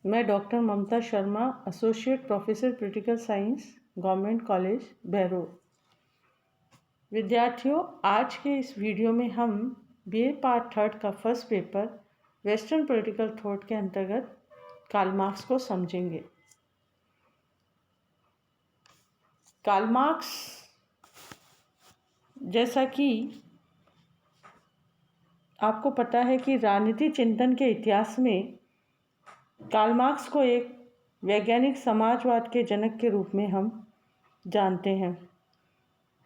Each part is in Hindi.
मैं doctor Mamta Sharma, associate professor political science, government college Behror. विद्यार्थियों, आज के इस वीडियो में हम बीए पार्ट थर्ड का first paper western political thought के अंतर्गत कार्ल मार्क्स को समझेंगे। कार्ल मार्क्स, जैसा कि आपको पता है कि राजनीति चिंतन के इतिहास में कार्ल मार्क्स को एक वैज्ञानिक समाजवाद के जनक के रूप में हम जानते हैं।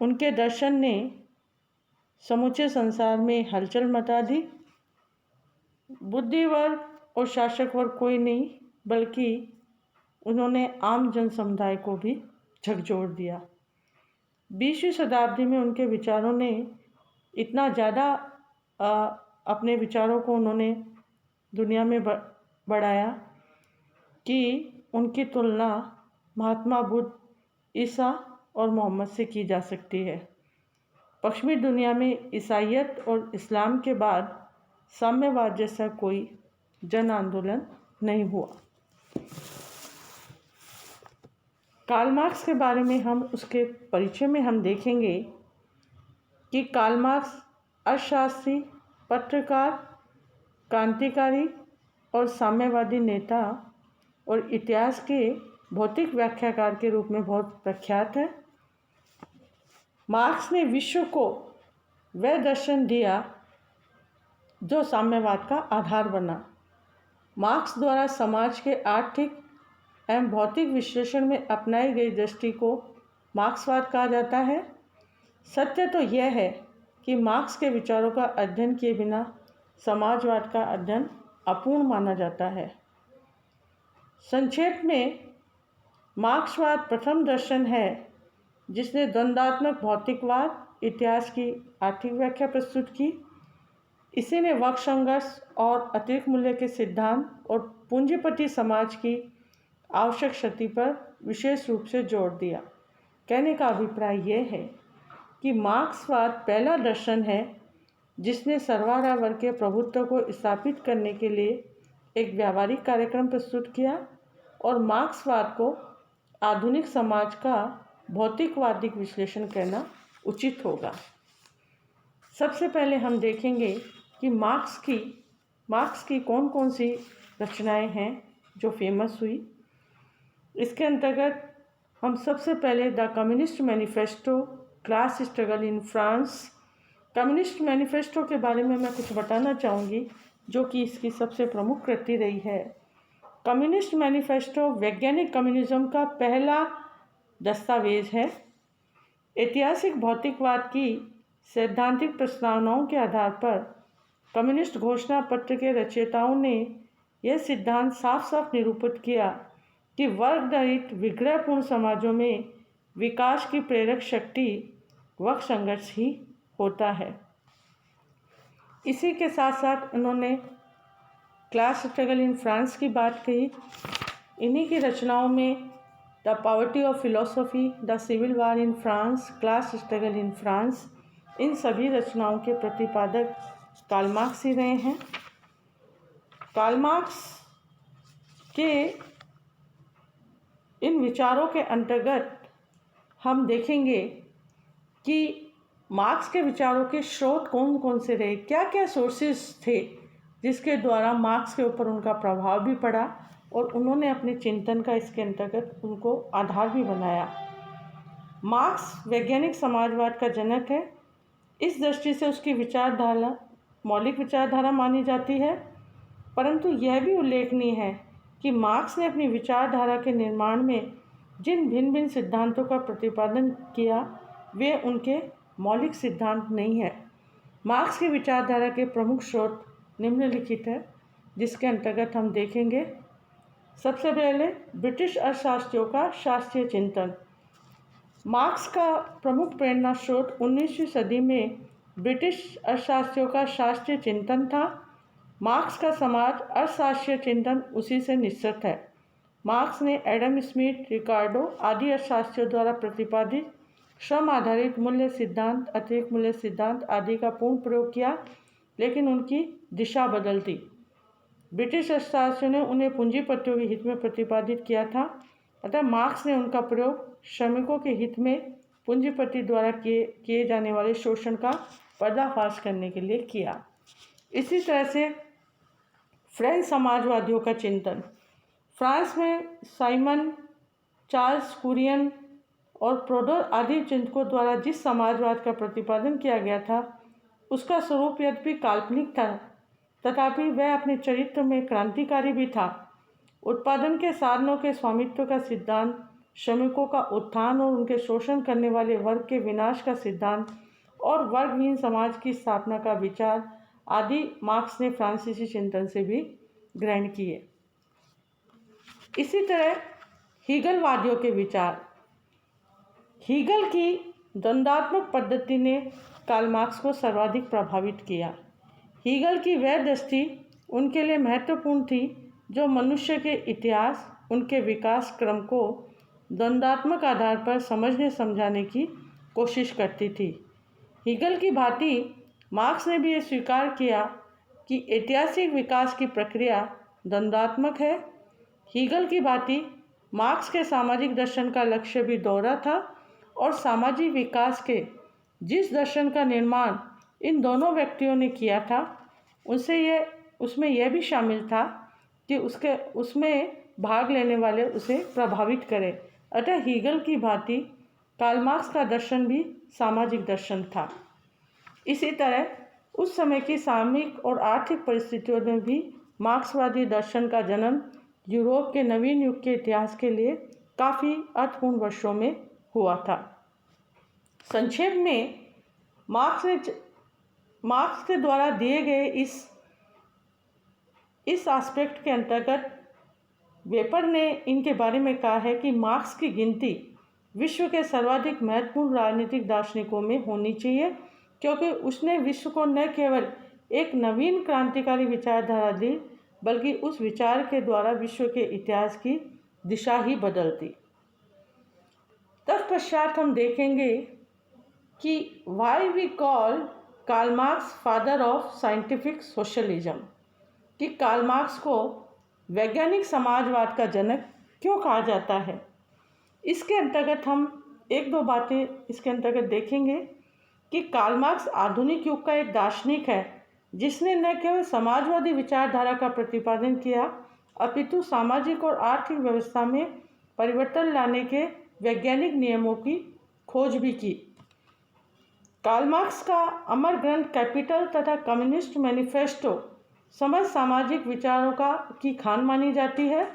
उनके दर्शन ने समूचे संसार में हलचल मचा दी। बुद्धि वर्ग और शासक वर्ग कोई नहीं, बल्कि उन्होंने आम जन समुदाय को भी झकझोर दिया। 20वीं शताब्दी में उनके विचारों ने इतना ज़्यादा अपने विचारों को उन्होंने दुनिया में बढ़ाया कि उनकी तुलना महात्मा बुद्ध, ईसा और मोहम्मद से की जा सकती है। पश्चिमी दुनिया में ईसाईयत और इस्लाम के बाद साम्यवाद जैसा कोई जन आंदोलन नहीं हुआ। कार्ल मार्क्स के बारे में हम उसके परिचय में हम देखेंगे कि कार्ल मार्क्स अर्थशास्त्री, पत्रकार, क्रांतिकारी और साम्यवादी नेता और इतिहास के भौतिक व्याख्याकार के रूप में बहुत प्रख्यात है। मार्क्स ने विश्व को वह दर्शन दिया जो साम्यवाद का आधार बना। मार्क्स द्वारा समाज के आर्थिक एवं भौतिक विश्लेषण में अपनाई गई दृष्टि को मार्क्सवाद कहा जाता है। सत्य तो यह है कि मार्क्स के विचारों का अध्ययन किए बिना समाजवाद का अध्ययन अपूर्ण माना जाता है। संक्षेप में, मार्क्सवाद प्रथम दर्शन है जिसने द्वंद्वात्मक भौतिकवाद, इतिहास की आर्थिक व्याख्या प्रस्तुत की। इसी ने वर्ग संघर्ष और अतिरिक्त मूल्य के सिद्धांत और पूंजीपति समाज की आवश्यक क्षति पर विशेष रूप से जोर दिया। कहने का अभिप्राय यह है कि मार्क्सवाद पहला दर्शन है जिसने सर्वहारा वर्ग के प्रभुत्व को स्थापित करने के लिए एक व्यावहारिक कार्यक्रम प्रस्तुत किया और मार्क्सवाद को आधुनिक समाज का भौतिकवादी विश्लेषण करना उचित होगा। सबसे पहले हम देखेंगे कि मार्क्स की कौन कौन सी रचनाएं हैं जो फेमस हुई। इसके अंतर्गत हम सबसे पहले the communist manifesto, class struggle in France. Communist manifesto के बारे में मैं कुछ बताना चाहूँगी, जो कि इसकी सबसे प्रमुख कृति रही है। कम्युनिस्ट मैनिफेस्टो वैज्ञानिक कम्युनिज्म का पहला दस्तावेज है। ऐतिहासिक भौतिकवाद की सैद्धांतिक प्रस्तावनाओं के आधार पर कम्युनिस्ट घोषणा पत्र के रचयिताओं ने यह सिद्धांत साफ साफ निरूपित किया कि वर्ग रहित विग्रहपूर्ण समाजों में विकास की प्रेरक शक्ति वर्ग संघर्ष ही होता है। इसी के साथ साथ उन्होंने क्लास स्ट्रगल इन फ्रांस की बात कही। इन्हीं की रचनाओं में the poverty of philosophy, the civil war in France, class struggle in France, इन सभी रचनाओं के प्रतिपादक कार्ल मार्क्स ही रहे हैं। कार्ल मार्क्स के इन विचारों के अंतर्गत हम देखेंगे कि मार्क्स के विचारों के स्रोत कौन कौन से रहे, क्या क्या सोर्सेस थे जिसके द्वारा मार्क्स के ऊपर उनका प्रभाव भी पड़ा और उन्होंने अपने चिंतन का इसके अंतर्गत उनको आधार भी बनाया। मार्क्स वैज्ञानिक समाजवाद का जनक है। इस दृष्टि से उसकी विचारधारा मौलिक विचारधारा मानी जाती है, परंतु यह भी उल्लेखनीय है कि मार्क्स ने अपनी विचारधारा के निर्माण में जिन भिन्न भिन्न सिद्धांतों का प्रतिपादन किया वे उनके मौलिक सिद्धांत नहीं है। मार्क्स की विचारधारा के प्रमुख स्रोत निम्नलिखित है, जिसके अंतर्गत हम देखेंगे। सबसे पहले ब्रिटिश अर्थशास्त्रियों का शास्त्रीय चिंतन। मार्क्स का प्रमुख प्रेरणा स्रोत 19वीं सदी में ब्रिटिश अर्थशास्त्रियों का शास्त्रीय चिंतन था। मार्क्स का समाज अर्थशास्त्रीय चिंतन उसी से निश्चित है। मार्क्स ने एडम स्मिथ, रिकार्डो आदि अर्थशास्त्रियों द्वारा प्रतिपादित श्रम आधारित मूल्य सिद्धांत, अतिरिक्त मूल्य सिद्धांत आदि का पूर्ण प्रयोग किया, लेकिन उनकी दिशा बदल दी। ब्रिटिश अर्थशास्त्रियों ने उन्हें पूंजीपतियों के हित में प्रतिपादित किया था, अतः मार्क्स ने उनका प्रयोग श्रमिकों के हित में पूंजीपति द्वारा किए जाने वाले शोषण का पर्दाफाश करने के लिए किया। इसी तरह से फ्रेंच समाजवादियों का चिंतन। फ्रांस में साइमन, चार्ल्स कुरियन और प्रोडर आदि चिंतकों द्वारा जिस समाजवाद का प्रतिपादन किया गया था उसका स्वरूप यद्यपि काल्पनिक था, तथापि वह अपने चरित्र में क्रांतिकारी भी था। उत्पादन के साधनों के स्वामित्व का सिद्धांत, श्रमिकों का उत्थान और उनके शोषण करने वाले वर्ग के विनाश का सिद्धांत और वर्गहीन समाज की स्थापना का विचार आदि मार्क्स ने फ्रांसीसी चिंतन से भी ग्रहण किए। इसी तरह हीगलवादियों के विचार। हीगल की द्वंद्वात्मक पद्धति ने कार्ल मार्क्स को सर्वाधिक प्रभावित किया। हीगल की वह दृष्टि उनके लिए महत्वपूर्ण थी जो मनुष्य के इतिहास, उनके विकास क्रम को द्वंद्वात्मक आधार पर समझने समझाने की कोशिश करती थी। हीगल की भांति मार्क्स ने भी ये स्वीकार किया कि ऐतिहासिक विकास की प्रक्रिया द्वंद्वात्मक है। हीगल की भांति मार्क्स के सामाजिक दर्शन का लक्ष्य भी दोहरा था और सामाजिक विकास के जिस दर्शन का निर्माण इन दोनों व्यक्तियों ने किया था उसमें यह भी शामिल था कि उसमें भाग लेने वाले उसे प्रभावित करें। अतः हीगल की भांति कार्ल मार्क्स का दर्शन भी सामाजिक दर्शन था। इसी तरह उस समय की सामयिक और आर्थिक परिस्थितियों में भी मार्क्सवादी दर्शन का जन्म यूरोप के नवीन युग के इतिहास के लिए काफ़ी अर्थपूर्ण वर्षों में हुआ था। संक्षेप में मार्क्स के द्वारा दिए गए इस एस्पेक्ट के अंतर्गत वेपर ने इनके बारे में कहा है कि मार्क्स की गिनती विश्व के सर्वाधिक महत्वपूर्ण राजनीतिक दार्शनिकों में होनी चाहिए, क्योंकि उसने विश्व को न केवल एक नवीन क्रांतिकारी विचारधारा दी बल्कि उस विचार के द्वारा विश्व के इतिहास की दिशा ही बदल दी। तत्पश्चात हम देखेंगे कि why we call Karl Marx father of scientific socialism, कि कार्ल मार्क्स को वैज्ञानिक समाजवाद का जनक क्यों कहा जाता है। इसके अंतर्गत हम एक दो बातें इसके अंतर्गत देखेंगे कि कार्ल मार्क्स आधुनिक युग का एक दार्शनिक है जिसने न केवल समाजवादी विचारधारा का प्रतिपादन किया अपितु सामाजिक और आर्थिक व्यवस्था में परिवर्तन लाने के वैज्ञानिक नियमों की खोज भी की। कार्ल मार्क्स का अमर ग्रंथ कैपिटल तथा कम्युनिस्ट मैनिफेस्टो समस्त सामाजिक विचारों की खान मानी जाती है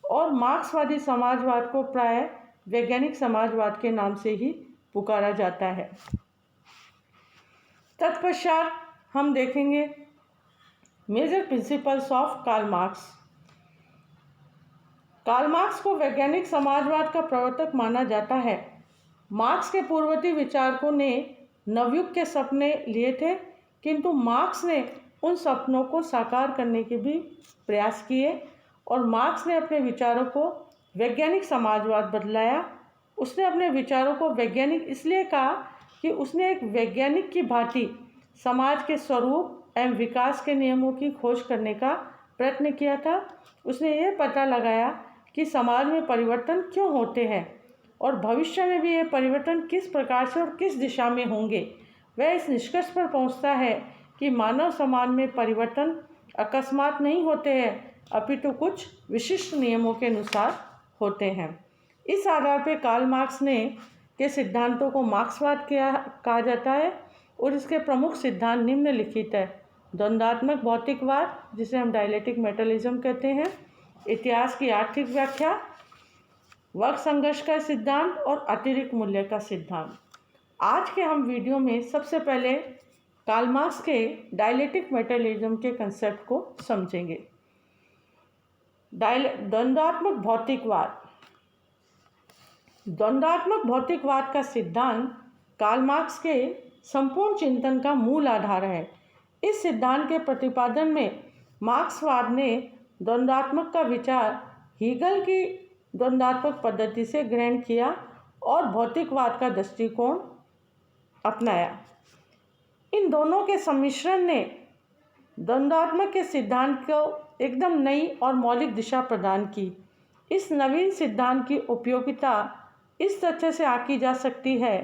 और मार्क्सवादी समाजवाद को प्राय वैज्ञानिक समाजवाद के नाम से ही पुकारा जाता है। तत्पश्चात हम देखेंगे major principles of Karl Marx. Karl Marx को वैज्ञानिक समाजवाद का प्रवर्तक माना जाता है। मार्क्स के पूर्ववर्ती विचारकों ने नवयुग के सपने लिए थे, किंतु मार्क्स ने उन सपनों को साकार करने के भी प्रयास किए और मार्क्स ने अपने विचारों को वैज्ञानिक समाजवाद बदलाया। उसने अपने विचारों को वैज्ञानिक इसलिए कहा कि उसने एक वैज्ञानिक की भांति समाज के स्वरूप एवं विकास के नियमों की खोज करने का प्रयत्न किया था। उसने यह पता लगाया कि समाज में परिवर्तन क्यों होते हैं और भविष्य में भी ये परिवर्तन किस प्रकार से और किस दिशा में होंगे। वह इस निष्कर्ष पर पहुंचता है कि मानव समाज में परिवर्तन अकस्मात नहीं होते हैं अपितु कुछ विशिष्ट नियमों के अनुसार होते हैं। इस आधार पर कार्ल मार्क्स के सिद्धांतों को मार्क्सवाद कहा जाता है और इसके प्रमुख सिद्धांत निम्नलिखित है। द्वंद्वात्मक भौतिकवाद, जिसे हम डायलेक्टिक मेटलिज्म कहते हैं, इतिहास की आर्थिक व्याख्या, वर्ग संघर्ष का सिद्धांत और अतिरिक्त मूल्य का सिद्धांत। आज के हम वीडियो में सबसे पहले कार्ल मार्क्स के डायलेक्टिक मेटलिज्म के कंसेप्ट को समझेंगे। द्वंद्वात्मक भौतिकवाद। द्वंद्वात्मक भौतिकवाद का सिद्धांत कार्ल मार्क्स के संपूर्ण चिंतन का मूल आधार है। इस सिद्धांत के प्रतिपादन में मार्क्सवाद ने द्वंद्वात्मक का विचार हीगल की द्वंद्वात्मक पद्धति से ग्रहण किया और भौतिकवाद का दृष्टिकोण अपनाया। इन दोनों के सम्मिश्रण ने द्वंद्वात्मक के सिद्धांत को एकदम नई और मौलिक दिशा प्रदान की। इस नवीन सिद्धांत की उपयोगिता इस तथ्य से आकी जा सकती है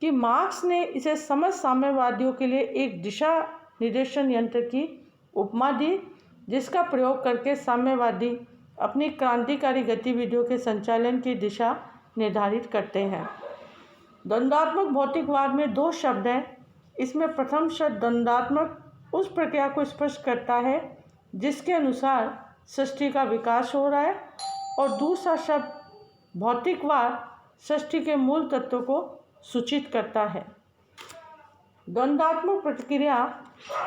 कि मार्क्स ने इसे समझ साम्यवादियों के लिए एक दिशा निर्देशन यंत्र की उपमा दी, जिसका प्रयोग करके साम्यवादी अपनी क्रांतिकारी गतिविधियों के संचालन की दिशा निर्धारित करते हैं। द्वंद्वात्मक भौतिकवाद में दो शब्द हैं। इसमें प्रथम शब्द द्वंद्वात्मक उस प्रक्रिया को स्पष्ट करता है जिसके अनुसार सृष्टि का विकास हो रहा है, और दूसरा शब्द भौतिकवाद सृष्टि के मूल तत्व को सूचित करता है। द्वंद्वात्मक प्रतिक्रिया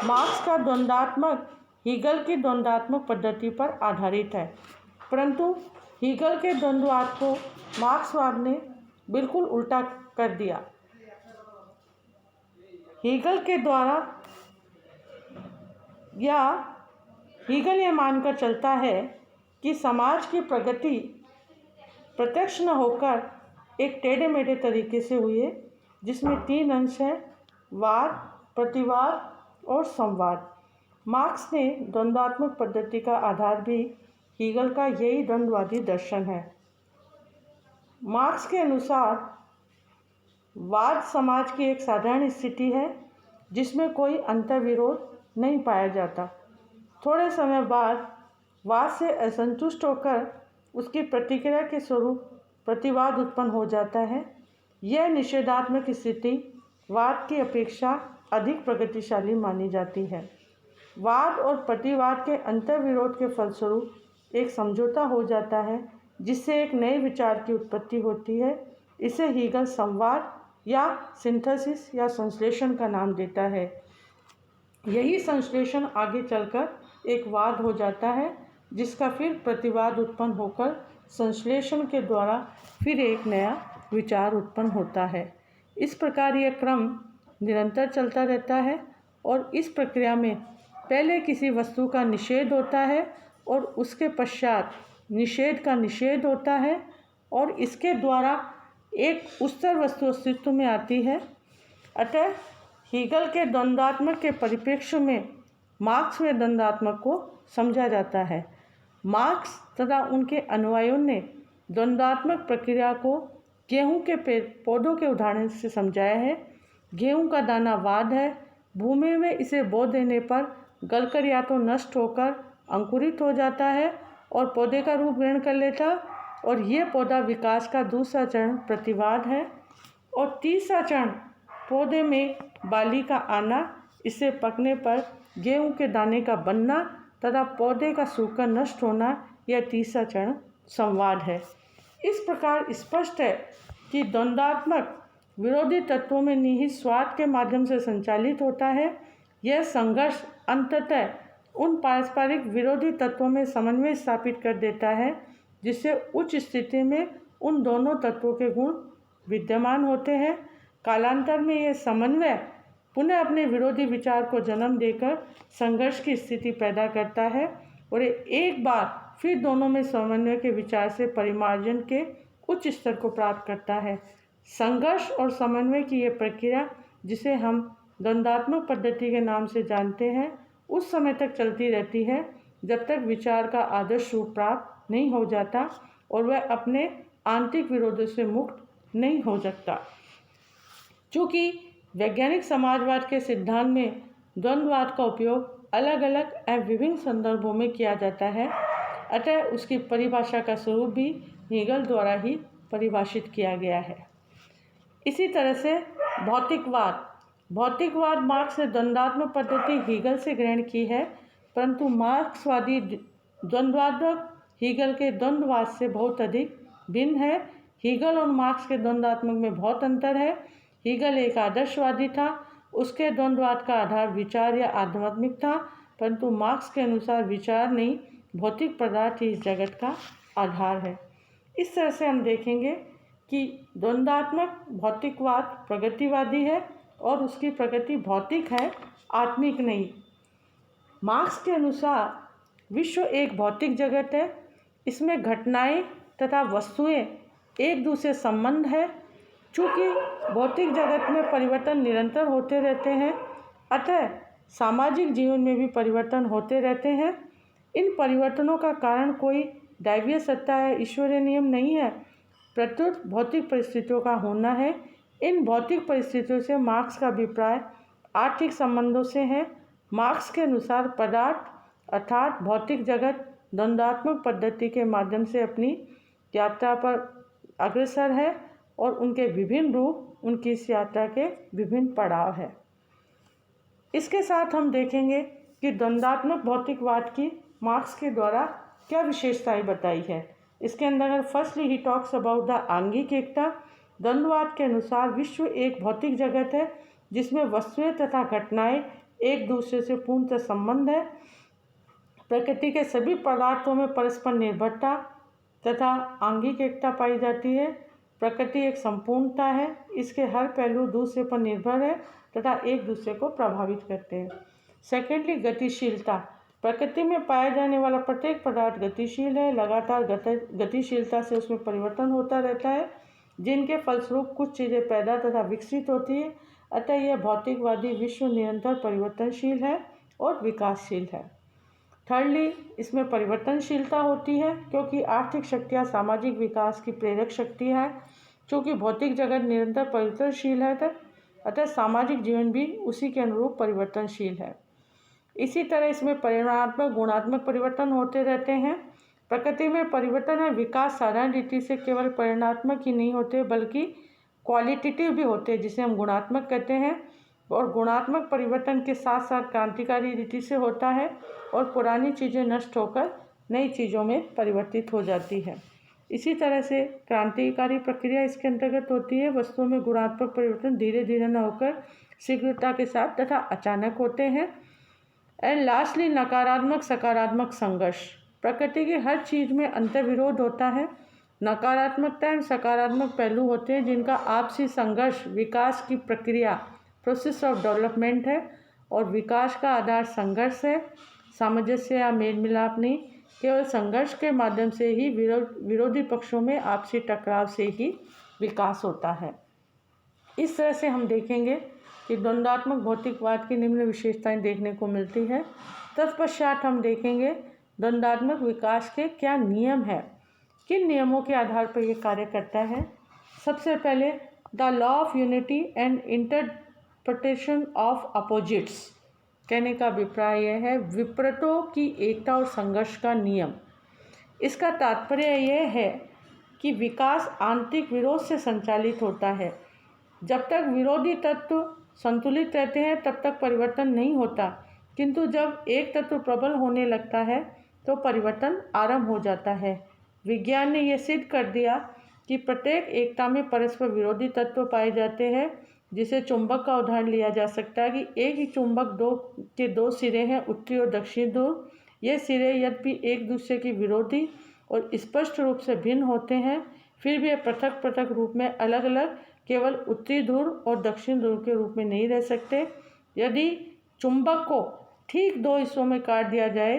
मार्क्स का द्वंद्वात्मक हीगल की द्वंद्वात्मक पद्धति पर आधारित है, परंतु हीगल के द्वंद्ववाद को मार्क्सवाद ने बिल्कुल उल्टा कर दिया। हीगल के द्वारा या हीगल ये मानकर चलता है कि समाज की प्रगति प्रत्यक्ष न होकर एक टेढ़े मेढ़े तरीके से हुई है, जिसमें तीन अंश हैं: वाद, प्रतिवाद और संवाद। मार्क्स ने द्वंद्वात्मक पद्धति का आधार भी हीगल का यही द्वंद्ववादी दर्शन है। मार्क्स के अनुसार वाद समाज की एक साधारण स्थिति है जिसमें कोई अंतर्विरोध नहीं पाया जाता। थोड़े समय बाद वाद से असंतुष्ट होकर उसकी प्रतिक्रिया के स्वरूप प्रतिवाद उत्पन्न हो जाता है। यह निषेधात्मक स्थिति वाद की अपेक्षा अधिक प्रगतिशाली मानी जाती है। वाद और प्रतिवाद के अंतर्विरोध के फलस्वरूप एक समझौता हो जाता है जिससे एक नए विचार की उत्पत्ति होती है। इसे हीगल संवाद या सिंथेसिस या संश्लेषण का नाम देता है। यही संश्लेषण आगे चलकर एक वाद हो जाता है, जिसका फिर प्रतिवाद उत्पन्न होकर संश्लेषण के द्वारा फिर एक नया विचार उत्पन्न होता है। इस प्रकार यह क्रम निरंतर चलता रहता है और इस प्रक्रिया में पहले किसी वस्तु का निषेध होता है और उसके पश्चात निषेध का निषेध होता है और इसके द्वारा एक उच्चतर वस्तु अस्तित्व में आती है। अतः हीगल के द्वंद्वात्मक के परिप्रेक्ष्य में मार्क्स में द्वंद्वात्मक को समझा जाता है। मार्क्स तथा उनके अनुयायियों ने द्वंद्वात्मक प्रक्रिया को गेहूं के पौधों के उदाहरण से समझाया है। गेहूं का दाना वाद है। भूमि में इसे बो देने पर गलकर या तो नष्ट होकर अंकुरित हो जाता है और पौधे का रूप ग्रहण कर लेता, और यह पौधा विकास का दूसरा चरण प्रतिवाद है। और तीसरा चरण पौधे में बाली का आना, इसे पकने पर गेहूं के दाने का बनना तथा पौधे का सूखकर नष्ट होना, यह तीसरा चरण संवाद है। इस प्रकार स्पष्ट है कि द्वंद्वात्मक विरोधी तत्वों में निहित स्वार्थ के माध्यम से संचालित होता है। यह संघर्ष अंततः उन पारस्परिक विरोधी तत्वों में समन्वय स्थापित कर देता है, जिससे उच्च स्थिति में उन दोनों तत्वों के गुण विद्यमान होते हैं। कालांतर में यह समन्वय पुनः अपने विरोधी विचार को जन्म देकर संघर्ष की स्थिति पैदा करता है और एक बार फिर दोनों में समन्वय के विचार से परिमार्जन के उच्च स्तर को प्राप्त करता है। संघर्ष और समन्वय की यह प्रक्रिया, जिसे हम द्वंद्वात्मक पद्धति के नाम से जानते हैं, उस समय तक चलती रहती है जब तक विचार का आदर्श रूप प्राप्त नहीं हो जाता और वह अपने आंतरिक विरोधों से मुक्त नहीं हो सकता। चूँकि वैज्ञानिक समाजवाद के सिद्धांत में द्वंद्ववाद का उपयोग अलग अलग एवं विभिन्न संदर्भों में किया जाता है, अतः उसकी परिभाषा का स्वरूप भी हीगल द्वारा ही परिभाषित किया गया है। इसी तरह से भौतिकवाद मार्क्स ने द्वंद्वात्मक पद्धति हीगल से ग्रहण की है, परंतु मार्क्सवादी द्वंद्वात्मक हीगल के द्वंद्ववाद से बहुत अधिक भिन्न है। हीगल और मार्क्स के द्वंद्वात्मक में बहुत अंतर है। हीगल एक आदर्शवादी था, उसके द्वंद्ववाद का आधार विचार या आध्यात्मिक था, परंतु मार्क्स के अनुसार विचार नहीं, भौतिक पदार्थ ही इस जगत का आधार है। इस तरह से हम देखेंगे कि द्वंद्वात्मक भौतिकवाद प्रगतिवादी है और उसकी प्रगति भौतिक है, आत्मिक नहीं। मार्क्स के अनुसार विश्व एक भौतिक जगत है, इसमें घटनाएं तथा वस्तुएं एक दूसरे संबंध है। चूँकि भौतिक जगत में परिवर्तन निरंतर होते रहते हैं, अतः सामाजिक जीवन में भी परिवर्तन होते रहते हैं। इन परिवर्तनों का कारण कोई दैवीय सत्ता है, ईश्वरीय नियम नहीं है, प्रत्युत भौतिक परिस्थितियों का होना है। इन भौतिक परिस्थितियों से मार्क्स का अभिप्राय आर्थिक संबंधों से है। मार्क्स के अनुसार पदार्थ अर्थात भौतिक जगत द्वंद्वात्मक पद्धति के माध्यम से अपनी यात्रा पर अग्रसर है और उनके विभिन्न रूप उनकी इस यात्रा के विभिन्न पड़ाव है। इसके साथ हम देखेंगे कि द्वंद्वात्मक भौतिकवाद की मार्क्स के द्वारा क्या विशेषताएं बताई है। इसके अंदर firstly he talks about the आंगिक एकता। द्वंद्ववाद के अनुसार विश्व एक भौतिक जगत है जिसमें वस्तुएं तथा घटनाएं एक दूसरे से पूर्णतः संबंध है। प्रकृति के सभी पदार्थों में परस्पर निर्भरता तथा आंगिक एकता पाई जाती है। प्रकृति एक संपूर्णता है, इसके हर पहलू दूसरे पर निर्भर है तथा एक दूसरे को प्रभावित करते हैं। सेकेंडली गतिशीलता। प्रकृति में पाया जाने वाला प्रत्येक पदार्थ गतिशील है, लगातार गतिशीलता से उसमें परिवर्तन होता रहता है, जिनके फलस्वरूप कुछ चीज़ें पैदा तथा विकसित होती है। अतः यह भौतिकवादी विश्व निरंतर परिवर्तनशील है और विकासशील है। थर्डली, इसमें परिवर्तनशीलता होती है क्योंकि आर्थिक शक्तियाँ सामाजिक विकास की प्रेरक शक्ति है। चूँकि भौतिक जगत निरंतर परिवर्तनशील है अतः सामाजिक जीवन भी उसी के अनुरूप परिवर्तनशील है। इसी तरह इसमें परिमाणात्मक गुणात्मक परिवर्तन होते रहते हैं। प्रकृति में परिवर्तन और विकास साधारण रीति से केवल परिमाणात्मक ही नहीं होते बल्कि क्वालिटेटिव भी होते हैं, जिसे हम गुणात्मक कहते हैं। और गुणात्मक परिवर्तन के साथ साथ क्रांतिकारी रीति से होता है और पुरानी चीज़ें नष्ट होकर नई चीज़ों में परिवर्तित हो जाती है। इसी तरह से क्रांतिकारी प्रक्रिया इसके अंतर्गत होती है। वस्तुओं में गुणात्मक परिवर्तन धीरे धीरे न होकर शीघ्रता के साथ तथा अचानक होते हैं। एंड लास्टली नकारात्मक सकारात्मक संघर्ष। प्रकृति की हर चीज़ में अंतर्विरोध होता है। नकारात्मकता एवं सकारात्मक पहलू होते हैं जिनका आपसी संघर्ष विकास की प्रक्रिया प्रोसेस ऑफ डेवलपमेंट है और विकास का आधार संघर्ष है, सामंजस्य या मेल मिलाप नहीं। केवल संघर्ष के माध्यम से ही विरोधी पक्षों में आपसी टकराव से ही विकास होता है। इस तरह से हम देखेंगे कि द्वंद्वात्मक भौतिकवाद की निम्न विशेषताएं देखने को मिलती है। तत्पश्चात हम देखेंगे द्वंद्वात्मक विकास के क्या नियम हैं, किन नियमों के आधार पर यह कार्य करता है। सबसे पहले the law of unity and interpretation of opposites. कहने का अभिप्राय यह है विपरीतों की एकता और संघर्ष का नियम। इसका तात्पर्य यह है कि विकास आंतरिक विरोध से संचालित होता है। जब तक विरोधी तत्व संतुलित रहते हैं तब तक परिवर्तन नहीं होता, किंतु जब एक तत्व प्रबल होने लगता है तो परिवर्तन आरंभ हो जाता है। विज्ञान ने यह सिद्ध कर दिया कि प्रत्येक एकता में परस्पर विरोधी तत्व पाए जाते हैं। जिसे चुंबक का उदाहरण लिया जा सकता है कि एक ही चुंबक के दो सिरे हैं, उत्तरी और दक्षिणी ध्रुव। ये सिरे यद्यपि एक दूसरे के विरोधी और स्पष्ट रूप से भिन्न होते हैं, फिर भी पृथक पृथक रूप में अलग अलग केवल उत्तरी ध्रुव और दक्षिण ध्रुव के रूप में नहीं रह सकते। यदि चुंबक को ठीक दो हिस्सों में काट दिया जाए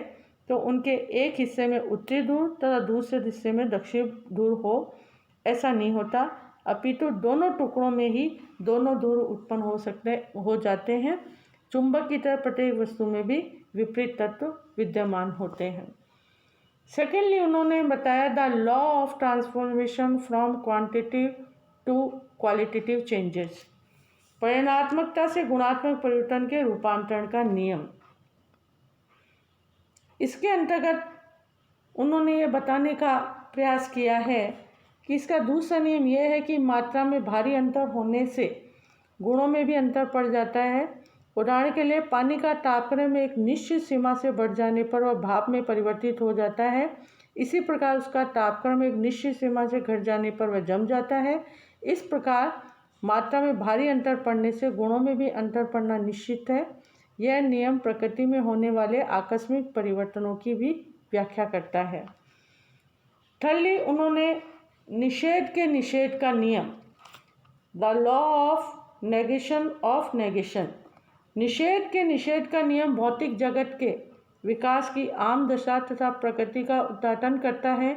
तो उनके एक हिस्से में उत्तरी ध्रुव तथा दूसरे हिस्से में दक्षिण ध्रुव हो, ऐसा नहीं होता, अपितु दोनों टुकड़ों में ही दोनों ध्रुव उत्पन्न हो जाते हैं। चुंबक की तरह प्रत्येक वस्तु में भी विपरीत तत्व विद्यमान होते हैं। सेकेंडली, उन्होंने बताया the law of transformation from quantitative to qualitative changes. परिमाणात्मकता से गुणात्मक परिवर्तन के रूपांतरण का नियम। इसके अंतर्गत उन्होंने ये बताने का प्रयास किया है कि इसका दूसरा नियम यह है कि मात्रा में भारी अंतर होने से गुणों में भी अंतर पड़ जाता है। उदाहरण के लिए पानी का तापक्रम में एक निश्चित सीमा से बढ़ जाने पर वह भाप में परिवर्तित हो जाता है। इसी प्रकार उसका तापक्रम एक निश्चित सीमा से घट जाने पर वह जम जाता है। इस प्रकार मात्रा में भारी अंतर पड़ने से गुणों में भी अंतर पड़ना निश्चित है। यह नियम प्रकृति में होने वाले आकस्मिक परिवर्तनों की भी व्याख्या करता है। थर्डली, उन्होंने निषेध का नियम द लॉ ऑफ नेगेशन। निषेध का नियम भौतिक जगत के विकास की आम दशा तथा प्रकृति का उद्घाटन करता है।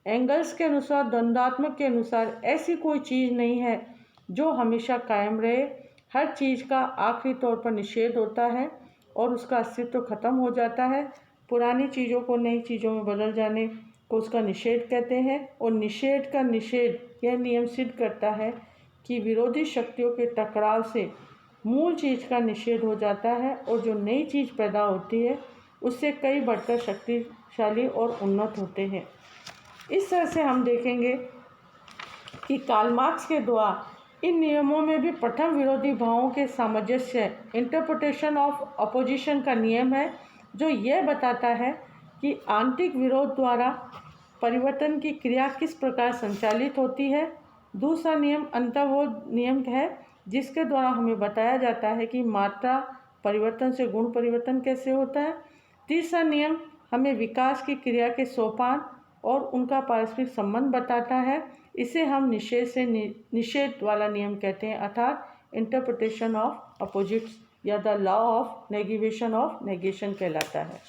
एंगल्स के अनुसार द्वंद्वात्मक के अनुसार ऐसी कोई चीज़ नहीं है जो हमेशा कायम रहे। हर चीज़ का आखिरी तौर पर निषेध होता है और उसका अस्तित्व खत्म हो जाता है पुरानी चीज़ों को नई चीज़ों में बदल जाने को उसका निषेध कहते हैं। और निषेध का निषेध यह नियम सिद्ध करता है कि विरोधी शक्तियों के टकराव से मूल चीज़ का निषेध हो जाता है और जो नई चीज़ पैदा होती है उससे कई बढ़कर शक्तिशाली और उन्नत होते हैं। इस तरह से हम देखेंगे कि कार्ल मार्क्स के द्वारा इन नियमों में भी प्रथम विरोधी भावों के सामंजस्य इंटरप्रिटेशन ऑफ अपोजिशन का नियम है, जो यह बताता है कि आंतरिक विरोध द्वारा परिवर्तन की क्रिया किस प्रकार संचालित होती है। दूसरा नियम अंतर्बोध नियम है, जिसके द्वारा हमें बताया जाता है कि मात्रा परिवर्तन से गुण परिवर्तन कैसे होता है। तीसरा नियम हमें विकास की क्रिया के सोपान और उनका पारस्परिक संबंध बताता है। इसे हम निषेध से निषेध वाला नियम कहते हैं, अर्थात इंटरप्रिटेशन ऑफ अपोजिट्स या the law of negation of negation कहलाता है।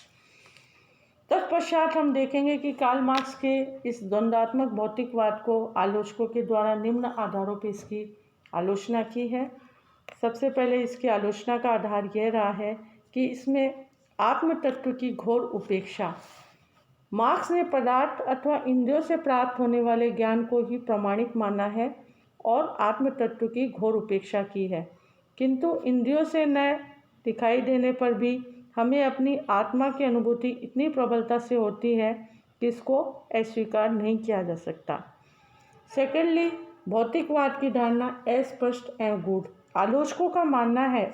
तत्पश्चात हम देखेंगे कि कार्ल मार्क्स के इस द्वंद्वात्मक भौतिकवाद को आलोचकों के द्वारा निम्न आधारों पर इसकी आलोचना की है। सबसे पहले इसकी आलोचना का आधार यह रहा है कि इसमें आत्म तत्व की घोर उपेक्षा। मार्क्स ने पदार्थ अथवा इंद्रियों से प्राप्त होने वाले ज्ञान को ही प्रमाणिक माना है और आत्म तत्व की घोर उपेक्षा की है, किंतु इंद्रियों से न दिखाई देने पर भी हमें अपनी आत्मा की अनुभूति इतनी प्रबलता से होती है कि इसको अस्वीकार नहीं किया जा सकता। सेकेंडली, भौतिकवाद की धारणा अस्पष्ट एवं गूढ़। आलोचकों का मानना है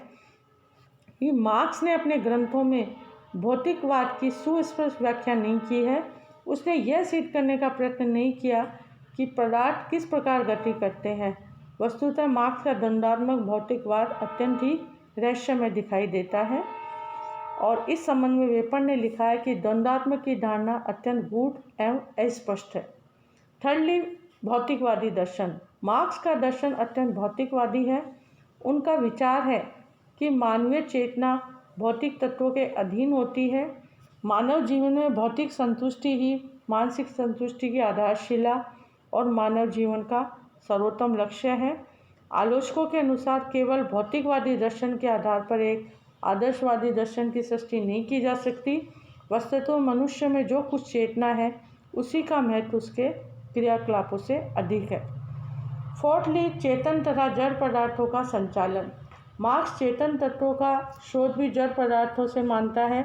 कि मार्क्स ने अपने ग्रंथों में भौतिकवाद की सुस्पष्ट व्याख्या नहीं की है। उसने यह सिद्ध करने का प्रयत्न नहीं किया कि पदार्थ किस प्रकार गति करते हैं। वस्तुतः मार्क्स का द्वंद्वात्मक भौतिकवाद अत्यंत ही रहस्यमय दिखाई देता है और इस संबंध में वेपर ने लिखा है कि द्वंद्वात्मक की धारणा अत्यंत गूढ़ एवं अस्पष्ट है। थर्डली, भौतिकवादी दर्शन। मार्क्स का दर्शन अत्यंत भौतिकवादी है। उनका विचार है कि मानवीय चेतना भौतिक तत्वों के अधीन होती है। मानव जीवन में भौतिक संतुष्टि ही मानसिक संतुष्टि की आधारशिला और मानव जीवन का सर्वोत्तम लक्ष्य है। आलोचकों के अनुसार केवल भौतिकवादी दर्शन के आधार पर एक आदर्शवादी दर्शन की सृष्टि नहीं की जा सकती। वस्तुतः मनुष्य में जो कुछ चेतना है उसी का महत्व उसके क्रियाकलापों से अधिक है। फोर्थली, चेतन तथा जड़ पदार्थों का संचालन। मार्क्स चेतन तत्वों का शोध भी जड़ पदार्थों से मानता है,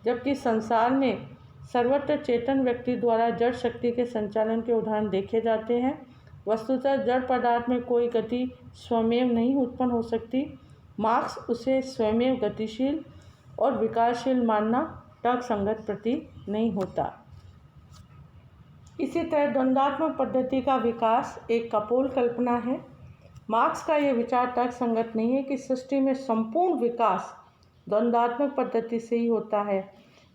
जबकि संसार में सर्वत्र चेतन व्यक्ति द्वारा जड़ शक्ति के संचालन के उदाहरण देखे जाते हैं। वस्तुतः जड़ पदार्थ में कोई गति स्वयं नहीं उत्पन्न हो सकती। मार्क्स उसे स्वयं गतिशील और विकासशील मानना तर्कसंगत प्रतीत नहीं होता। इसी तरह द्वंद्वात्मक पद्धति का विकास एक कपोल कल्पना है। मार्क्स का यह विचार तर्कसंगत नहीं है कि सृष्टि में संपूर्ण विकास द्वंद्वात्मक पद्धति से ही होता है।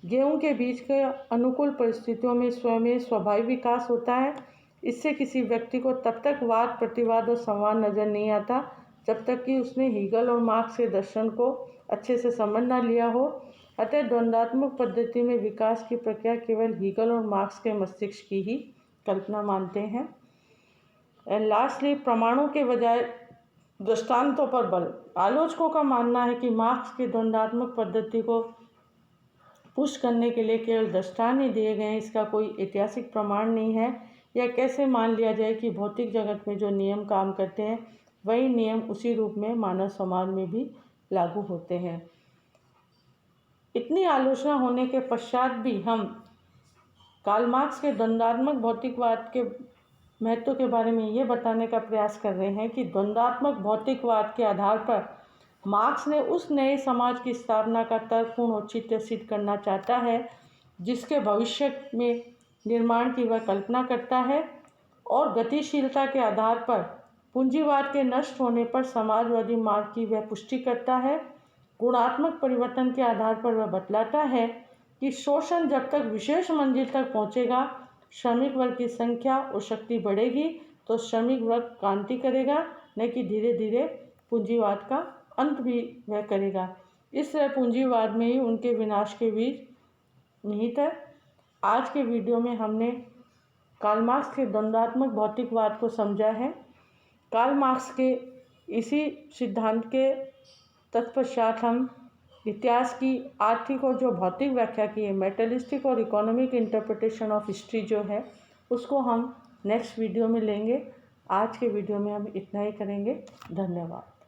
गेहूं के बीज के अनुकूल परिस्थितियों में स्वयं स्वाभाविक विकास होता है। इससे किसी व्यक्ति को तब तक वाद प्रतिवाद और संवाद नजर नहीं आता जब तक कि उसने हीगल और मार्क्स के दर्शन को अच्छे से समझ ना लिया हो। अतः द्वंद्वात्मक पद्धति में विकास की प्रक्रिया केवल हीगल और मार्क्स के मस्तिष्क की ही कल्पना मानते हैं। एंड लास्टली, प्रमाणों के बजाय दृष्टांतों पर बल। आलोचकों का मानना है कि मार्क्स की द्वंद्वात्मक पद्धति को पुष्ट करने के लिए केवल दृष्टांत ही दिए गए हैं, इसका कोई ऐतिहासिक प्रमाण नहीं है। यह कैसे मान लिया जाए कि भौतिक जगत में जो नियम काम करते हैं वही नियम उसी रूप में मानव समाज में भी लागू होते हैं। इतनी आलोचना होने के पश्चात भी हम कार्ल मार्क्स के द्वंद्वात्मक भौतिकवाद के महत्व के बारे में ये बताने का प्रयास कर रहे हैं कि द्वंद्वात्मक भौतिकवाद के आधार पर मार्क्स ने उस नए समाज की स्थापना का तर्कपूर्ण औचित्य सिद्ध करना चाहता है जिसके भविष्य में निर्माण की वह कल्पना करता है और गतिशीलता के आधार पर पूंजीवाद के नष्ट होने पर समाजवादी मार्ग की वह पुष्टि करता है। गुणात्मक परिवर्तन के आधार पर वह बतलाता है कि शोषण जब तक विशेष मंजिल तक पहुंचेगा, श्रमिक वर्ग की संख्या और शक्ति बढ़ेगी तो श्रमिक वर्ग क्रांति करेगा, न कि धीरे धीरे पूंजीवाद का अंत भी वह करेगा। इस तरह पूंजीवाद में ही उनके विनाश के बीज निहित है। आज के वीडियो में हमने कार्ल मार्क्स के द्वंद्वात्मक भौतिकवाद को समझा है। कार्ल मार्क्स के इसी सिद्धांत के तत्पश्चात हम इतिहास की आर्थिक और जो भौतिक व्याख्या की है, मेटलिस्टिक और इकोनॉमिक इंटरप्रिटेशन ऑफ हिस्ट्री जो है, उसको हम नेक्स्ट वीडियो में लेंगे। आज के वीडियो में हम इतना ही करेंगे। धन्यवाद।